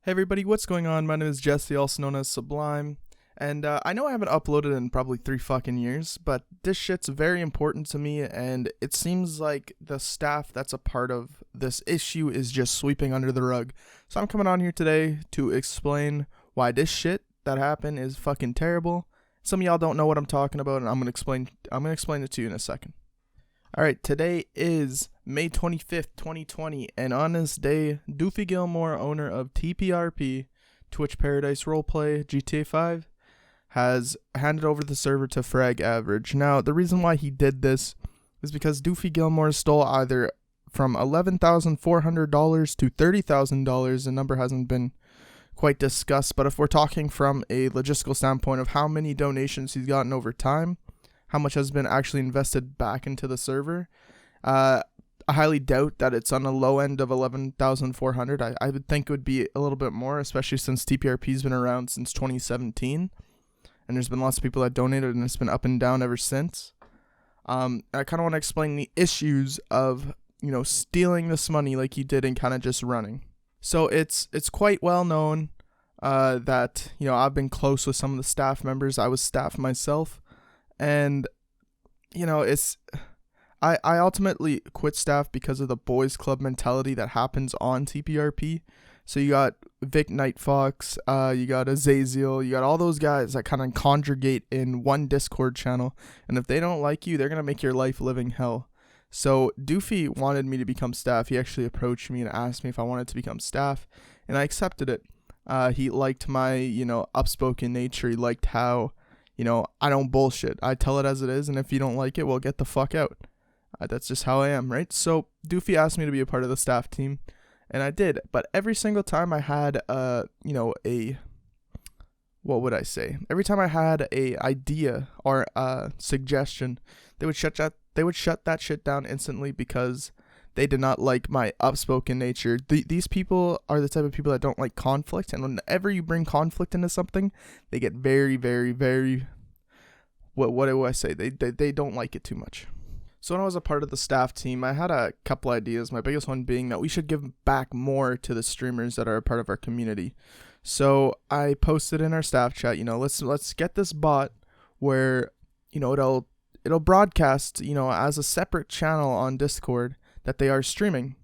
Hey everybody, what's going on? My name is Jesse, also known as Sublime, and I know I haven't uploaded in probably 3 fucking years, but this shit's very important to me, and it seems like the staff that's a part of this issue is just sweeping under the rug. So I'm coming on here today to explain why this shit that happened is fucking terrible. Some of y'all don't know what I'm talking about, and I'm gonna explain it to you in a second. Alright, today is May 25th, 2020, and on this day, Doofy Gilmore, owner of TPRP, TwitchParadise Roleplay, GTA 5, has handed over the server to Frag Average. Now, the reason why he did this is because Doofy Gilmore stole either from $11,400 to $30,000. The number hasn't been quite discussed, but if we're talking from a logistical standpoint of how many donations he's gotten over time, how much has been actually invested back into the server, I highly doubt that it's on the low end of 11,400. I would think it would be a little bit more, especially since TPRP's been around since 2017, and there's been lots of people that donated, and it's been up and down ever since. I kind of want to explain the issues of stealing this money like he did and kind of just running. So it's quite well known that I've been close with some of the staff members. I was staff myself. And, I ultimately quit staff because of the boys club mentality that happens on TPRP. So you got Vic Nightfox, you got Azaziel, you got all those guys that kind of congregate in one Discord channel. And if they don't like you, they're going to make your life living hell. So Doofy wanted me to become staff. He actually approached me and asked me if I wanted to become staff, and I accepted it. He liked my, upspoken nature. He liked how I don't bullshit. I tell it as it is, and if you don't like it, well, get the fuck out. That's just how I am, right? So Doofy asked me to be a part of the staff team, and I did. But every single time I had, what would I say? Every time I had a idea or a suggestion, they would shut that shit down instantly because they did not like my upspoken nature. These people are the type of people that don't like conflict, and whenever you bring conflict into something, they get very, very, very, what do I say? They don't like it too much. So when I was a part of the staff team, I had a couple ideas. My biggest one being that we should give back more to the streamers that are a part of our community. So I posted in our staff chat, let's get this bot where, it'll broadcast, as a separate channel on Discord that they are streaming.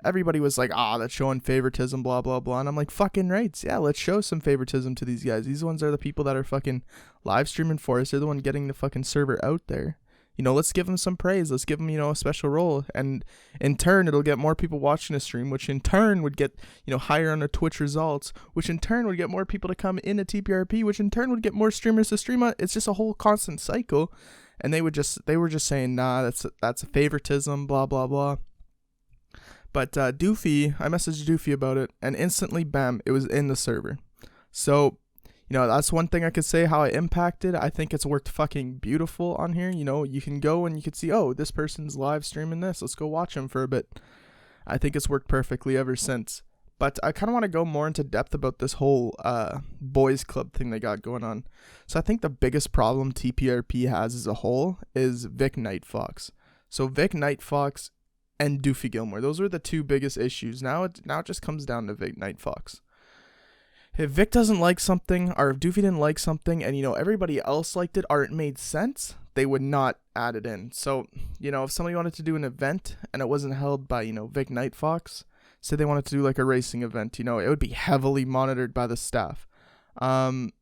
Everybody was like, that's showing favoritism, blah, blah, blah. And I'm like, fucking right. Yeah, let's show some favoritism to these guys. These ones are the people that are fucking live streaming for us. They're the one getting the fucking server out there. Let's give them some praise. Let's give them, a special role. And in turn, it'll get more people watching the stream, which in turn would get, higher on the Twitch results, which in turn would get more people to come into TPRP, which in turn would get more streamers to stream on. It's just a whole constant cycle. And they were just saying, nah, that's a favoritism, blah, blah, blah. But Doofy, I messaged Doofy about it, and instantly, bam, it was in the server. So, that's one thing I could say how I impacted. I think it's worked fucking beautiful on here. You can go and you can see, this person's live streaming this. Let's go watch him for a bit. I think it's worked perfectly ever since. But I kind of want to go more into depth about this whole boys club thing they got going on. So I think the biggest problem TPRP has as a whole is Vic Nightfox. So Vic Nightfox and Doofy Gilmore, those were the two biggest issues. Now it just comes down to Vic Nightfox. If Vic doesn't like something, or if Doofy didn't like something, and everybody else liked it, or it made sense, they would not add it in. So if somebody wanted to do an event and it wasn't held by Vic Nightfox, say they wanted to do like a racing event, it would be heavily monitored by the staff. It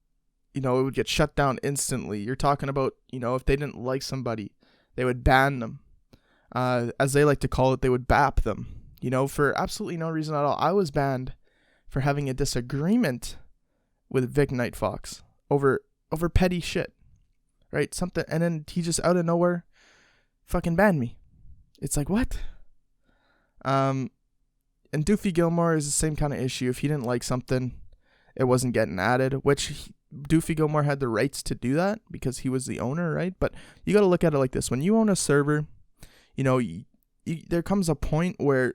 would get shut down instantly. You're talking about, if they didn't like somebody, they would ban them. As they like to call it, they would bap them, for absolutely no reason at all. I was banned for having a disagreement with Vic Nightfox over petty shit, right? Something, and then he just out of nowhere fucking banned me. It's like, what? And Doofy Gilmore is the same kind of issue. If he didn't like something, it wasn't getting added, which Doofy Gilmore had the rights to do that because he was the owner, right? But you got to look at it like this. When you own a server, there comes a point where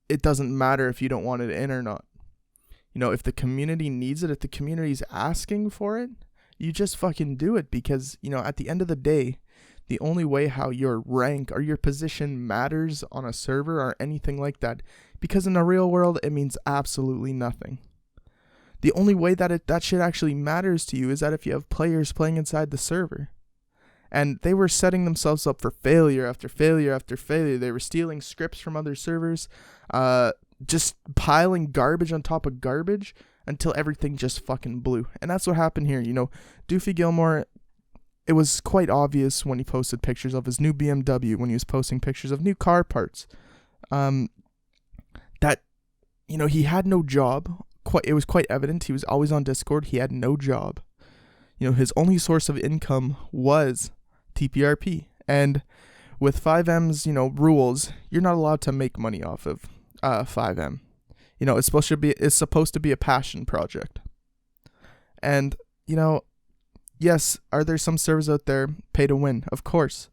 it doesn't matter if you don't want it in or not. If the community needs it, if the community's asking for it, you just fucking do it because, at the end of the day, the only way how your rank or your position matters on a server or anything like that, because in the real world, it means absolutely nothing. The only way that that shit actually matters to you is that if you have players playing inside the server. And they were setting themselves up for failure after failure after failure. They were stealing scripts from other servers, just piling garbage on top of garbage until everything just fucking blew. And that's what happened here. Doofy Gilmore, it was quite obvious when he posted pictures of his new BMW, when he was posting pictures of new car parts, that, he had no job. It was quite evident. He was always on Discord. He had no job. His only source of income was TPRP. And with 5M's, rules, you're not allowed to make money off of 5M. It's supposed to be a passion project. And, yes, are there some servers out there pay to win? Of course.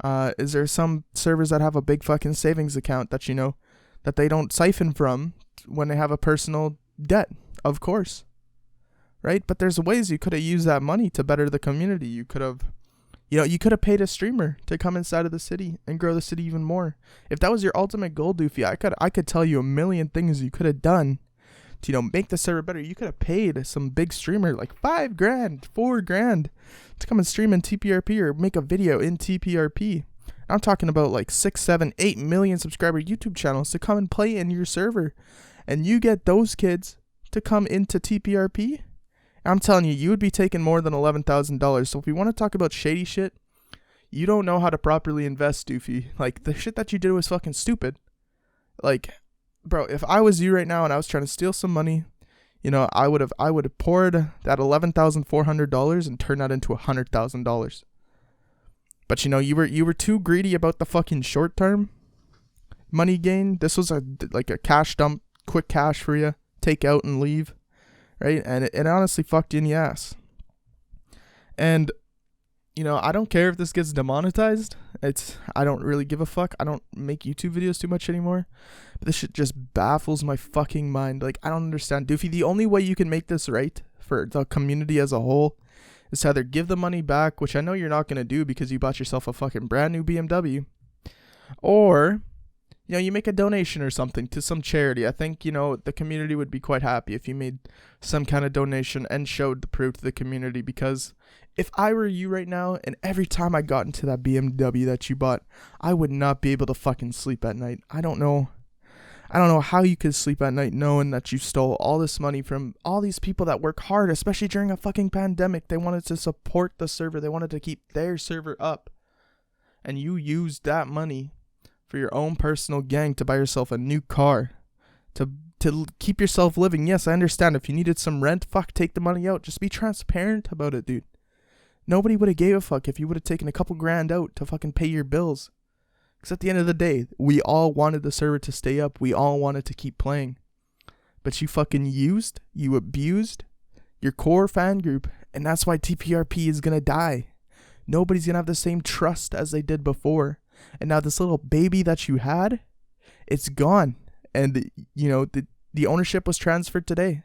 Is there some servers that have a big fucking savings account that, that they don't siphon from when they have a personal debt? Of course. Right? But there's ways you could have used that money to better the community. You could have, you could have paid a streamer to come inside of the city and grow the city even more. If that was your ultimate goal, Doofy, I could tell you a million things you could have done to, make the server better. You could have paid some big streamer like $5,000, $4,000 to come and stream in TPRP or make a video in TPRP. I'm talking about like 6, 7, 8 million subscriber YouTube channels to come and play in your server. And you get those kids to come into TPRP. I'm telling you, you would be taking more than $11,000. So if we want to talk about shady shit, you don't know how to properly invest, Doofy. Like, the shit that you did was fucking stupid. Like, bro, if I was you right now and I was trying to steal some money, I would have poured that $11,400 and turned that into $100,000. But you were too greedy about the fucking short term money gain. This was like a cash dump, quick cash for you, take out and leave. Right? And it honestly fucked you in the ass. And, I don't care if this gets demonetized. I don't really give a fuck. I don't make YouTube videos too much anymore. But this shit just baffles my fucking mind. Like, I don't understand. Doofy, the only way you can make this right for the community as a whole is to either give the money back, which I know you're not going to do because you bought yourself a fucking brand new BMW, or you make a donation or something to some charity. I think, the community would be quite happy if you made some kind of donation and showed the proof to the community. Because if I were you right now, and every time I got into that BMW that you bought, I would not be able to fucking sleep at night. I don't know how you could sleep at night knowing that you stole all this money from all these people that work hard, especially during a fucking pandemic. They wanted to support the server. They wanted to keep their server up. And you used that money for your own personal gang to buy yourself a new car, to keep yourself living. Yes, I understand. If you needed some rent, take the money out. Just be transparent about it, dude. Nobody would have gave a fuck if you would have taken a couple grand out to fucking pay your bills. Because at the end of the day, we all wanted the server to stay up. We all wanted to keep playing. But you fucking you abused your core fan group. And that's why TPRP is going to die. Nobody's going to have the same trust as they did before. And now this little baby that you had, it's gone. And, the ownership was transferred today.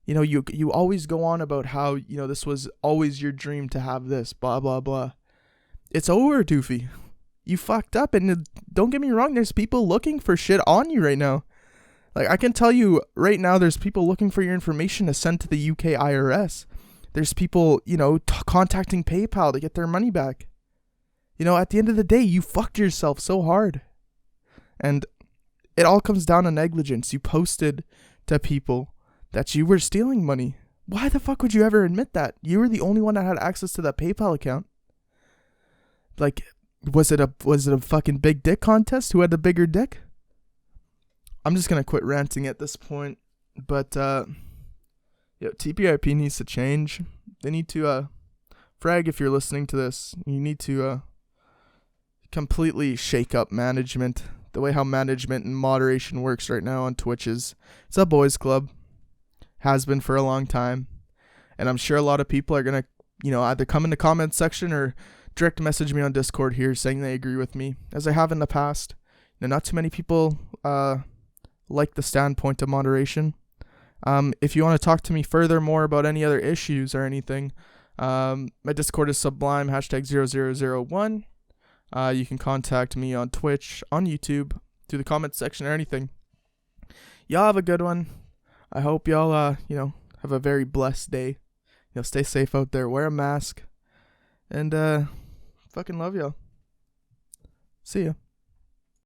You always go on about how, this was always your dream to have this, blah, blah, blah. It's over, Doofy. You fucked up. And don't get me wrong, there's people looking for shit on you right now. Like, I can tell you right now, there's people looking for your information to send to the UK IRS. There's people, contacting PayPal to get their money back. At the end of the day, you fucked yourself so hard. And it all comes down to negligence. You posted to people that you were stealing money. Why the fuck would you ever admit that? You were the only one that had access to that PayPal account. Like, was it a fucking big dick contest? Who had the bigger dick? I'm just gonna quit ranting at this point. But TPRP needs to change. They need to Frag, if you're listening to this, you need to completely shake up management. The way how management and moderation works right now on Twitch it's a boys club. Has been for a long time. And I'm sure a lot of people are going to, either come in the comments section or direct message me on Discord here saying they agree with me, as I have in the past. Not too many people like the standpoint of moderation. If you want to talk to me further more about any other issues or anything, My Discord is Sublime #0001. You can contact me on Twitch, on YouTube, through the comments section or anything. Y'all have a good one. I hope y'all, have a very blessed day. Stay safe out there. Wear a mask. And, fucking love y'all. See ya.